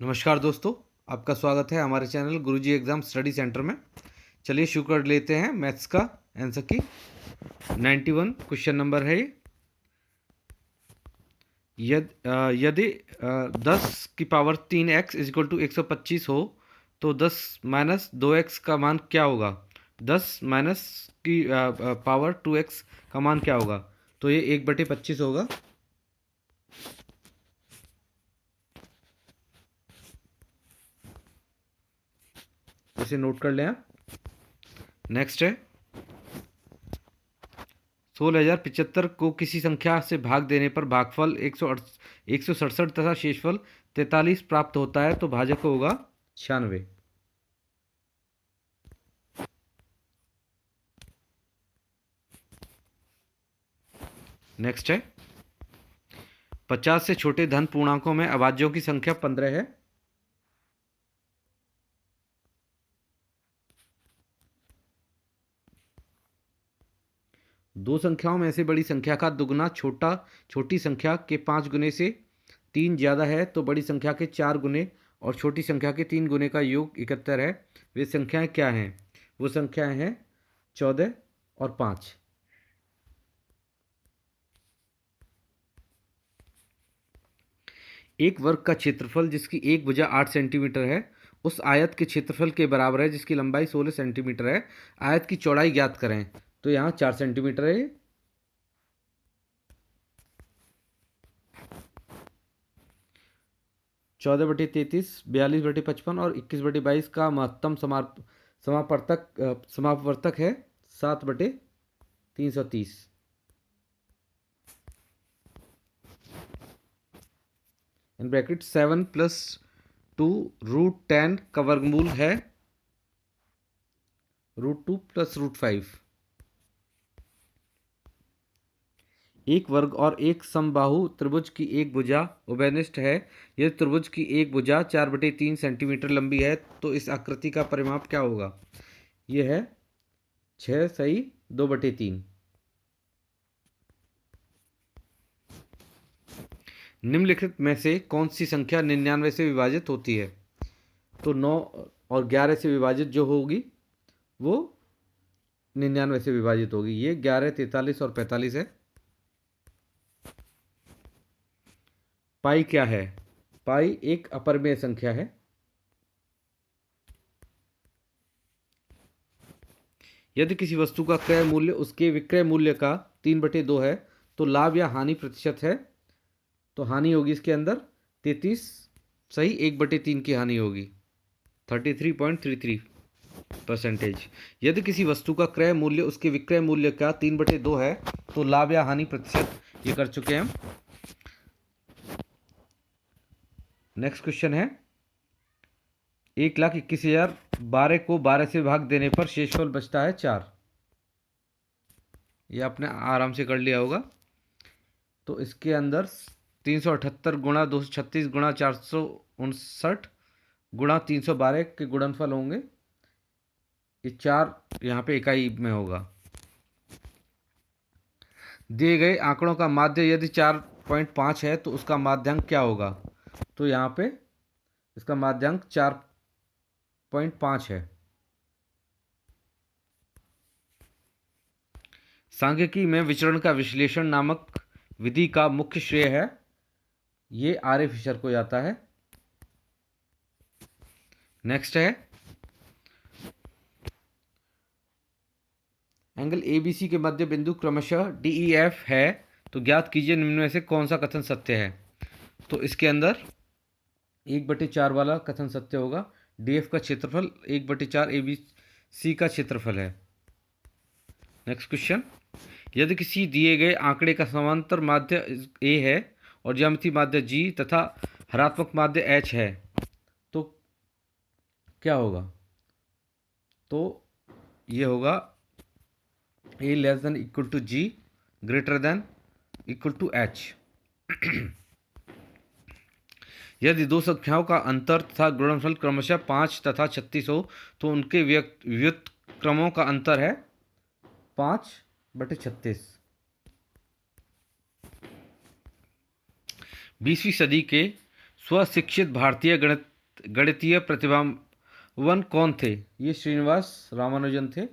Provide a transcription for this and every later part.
नमस्कार दोस्तों, आपका स्वागत है हमारे चैनल गुरुजी एग्ज़ाम स्टडी सेंटर में। चलिए शुरू कर लेते हैं मैथ्स का आंसर की। 91 क्वेश्चन नंबर है ये। यदि 10 की power 3x is equal to 125 हो तो 10 माइनस 2x का मान क्या होगा। 10 माइनस की पावर 2x का मान क्या होगा। तो ये 1/25 होगा। इसे नोट कर लें आप। नेक्स्ट है 16,075 को किसी संख्या से भाग देने पर भागफल 167 तथा शेषफल 43 प्राप्त होता है तो भाजक होगा 96। नेक्स्ट है 50 से छोटे धन पूर्णांकों में अभाज्यों की संख्या 15 है। दो संख्याओं में से बड़ी संख्या का दुगना छोटी संख्या के 5 गुने से 3 ज़्यादा है तो बड़ी संख्या के 4 गुने और छोटी संख्या के 3 गुने का योग 71 है। वे संख्याएं क्या हैं। वो संख्याएं हैं 14 और 5। एक वर्ग का क्षेत्रफल जिसकी एक भुजा 8 सेंटीमीटर है उस आयत के क्षेत्रफल के बराबर है जिसकी लंबाई 16 सेंटीमीटर है। आयत की चौड़ाई ज्ञात करें। तो यहाँ 4 सेंटीमीटर है। 14/33, 42/55 और 21/22 का महत्तम समापवर्तक है 7/330। इन ब्रैकेट 7 + 2 √10 का वर्गमूल है √2 + √5। एक वर्ग और एक समबाहु त्रिभुज की एक भुजा उभयनिष्ठ है। यदि त्रिभुज की एक भुजा 4/3 सेंटीमीटर लंबी है तो इस आकृति का परिमाप क्या होगा। यह है 6 सही 2/3। निम्नलिखित में से कौन सी संख्या 99 से विभाजित होती है। तो 9 और 11 से विभाजित जो होगी वो 99 से विभाजित होगी। ये 11, 43 और 45 है। पाई क्या है। पाई एक अपरिमेय संख्या है। यदि किसी वस्तु का क्रय मूल्य उसके विक्रय मूल्य का 3/2 है तो लाभ या हानि प्रतिशत है। तो हानि होगी इसके अंदर 33 सही 1/3 की हानि होगी 33.33%। यदि किसी वस्तु का क्रय मूल्य उसके विक्रय मूल्य का 3/2 है तो लाभ या हानि प्रतिशत ये कर चुके हैं हम। नेक्स्ट क्वेश्चन है 1,21,012 को 12 से भाग देने पर शेषफल बचता है 4। ये आपने आराम से कर लिया होगा। तो इसके अंदर 378 गुणा 236 गुणा 459 गुणा 312 के गुणनफल होंगे। ये 4 यहाँ पे इकाई में होगा। दिए गए आंकड़ों का माध्य यदि 4.5 है तो उसका माध्यांक क्या होगा। तो यहाँ पे इसका माध्यांक 4.5 है। सांख्यिकी में विचरण का विश्लेषण नामक विधि का मुख्य श्रेय है ये आर्य फिशर को जाता है। नेक्स्ट है एंगल ABC के मध्य बिंदु क्रमशः DEF है तो ज्ञात कीजिए निम्न में से कौन सा कथन सत्य है। तो इसके अंदर 1/4 वाला कथन सत्य होगा। DF का क्षेत्रफल 1/4 ABC का क्षेत्रफल है। नेक्स्ट क्वेश्चन यदि किसी दिए गए आंकड़े का समांतर माध्य A है और ज्यामितीय माध्य G तथा हरात्मक माध्य H है तो क्या होगा। तो ये होगा A < G < H। यदि दो संख्याओं का अंतर तथा गुणनफल क्रमशः 5 तथा 36 हो तो उनके व्युत्क्रमों का अंतर है 5/36। 20वीं सदी के स्वशिक्षित भारतीय गणितीय प्रतिभावन कौन थे? ये श्रीनिवास रामानुजन थे।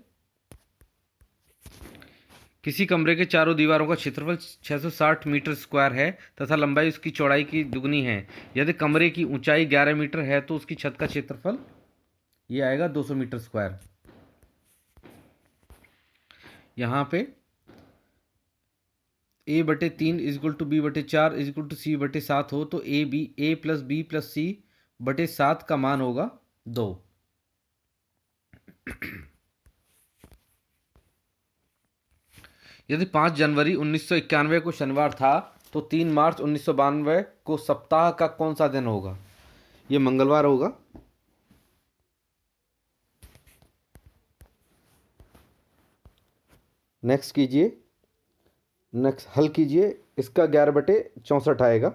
किसी कमरे के चारों दीवारों का क्षेत्रफल 660 मीटर स्क्वायर है तथा लंबाई उसकी चौड़ाई की दुगनी है। यदि कमरे की ऊंचाई 11 मीटर है तो उसकी छत का क्षेत्रफल ये आएगा 200 मीटर स्क्वायर। यहाँ पे a/3 = b/4 = c/7 हो तो a plus b plus c बटे 7 का मान होगा 2। यदि 5 जनवरी 1991 को शनिवार था तो 3 मार्च 1992 को सप्ताह का कौन सा दिन होगा? ये मंगलवार होगा। नेक्स्ट हल कीजिए। इसका 11/64 आएगा।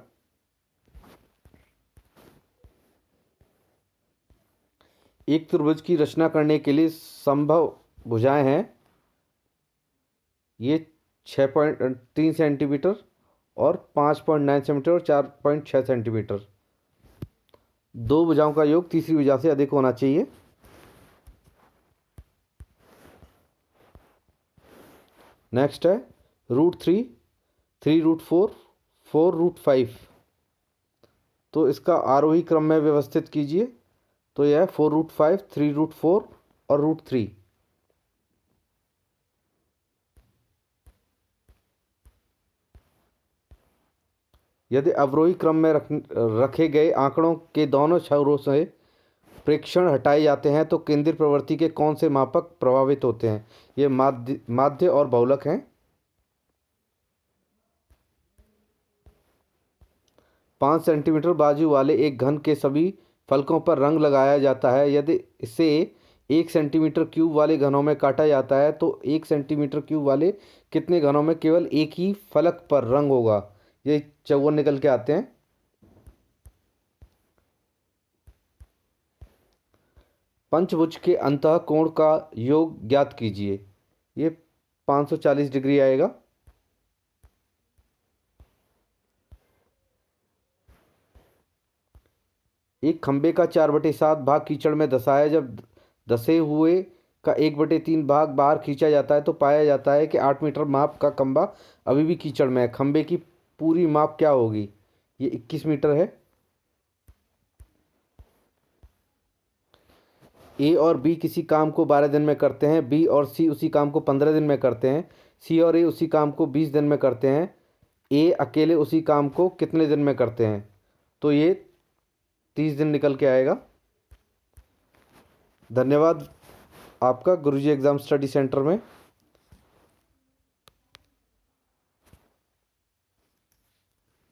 एक त्रिभुज की रचना करने के लिए संभव भुजाएं हैं ये 6.3 सेंटीमीटर और 5.9 सेंटीमीटर और 4.6 सेंटीमीटर। दो भुजाओं का योग तीसरी भुजा से अधिक होना चाहिए। नेक्स्ट है √3, 3√4, 4√5। तो इसका आरोही क्रम में व्यवस्थित कीजिए। तो यह है 4√5, 3√4 और √3। यदि अवरोही क्रम में रखे गए आंकड़ों के दोनों छोरों से प्रेक्षण हटाए जाते हैं तो केंद्रीय प्रवृत्ति के कौन से मापक प्रभावित होते हैं? ये माध्य और बहुलक हैं। 5 सेंटीमीटर बाजू वाले एक घन के सभी फलकों पर रंग लगाया जाता है। यदि इसे 1 सेंटीमीटर क्यूब वाले घनों में काटा जाता है तो 1 सेंटीमीटर क्यूब वाले कितने घनों में केवल एक ही फलक पर रंग होगा? ये 54 निकल के आते हैं। पंचभुज के अंतः कोण का योग ज्ञात कीजिए। ये 540 डिग्री आएगा। एक खंबे का 4/7 भाग कीचड़ में धंसा है। जब धंसे हुए का 1/3 भाग बाहर खींचा जाता है तो पाया जाता है कि 8 मीटर माप का खंबा अभी भी कीचड़ में है। खंबे की पूरी माप क्या होगी? ये 21 मीटर है। ए और बी किसी काम को 12 दिन में करते हैं। बी और सी उसी काम को 15 दिन में करते हैं। सी और ए उसी काम को 20 दिन में करते हैं। ए अकेले उसी काम को कितने दिन में करते हैं? तो ये 30 दिन निकल के आएगा। धन्यवाद आपका गुरुजी एग्ज़ाम स्टडी सेंटर में।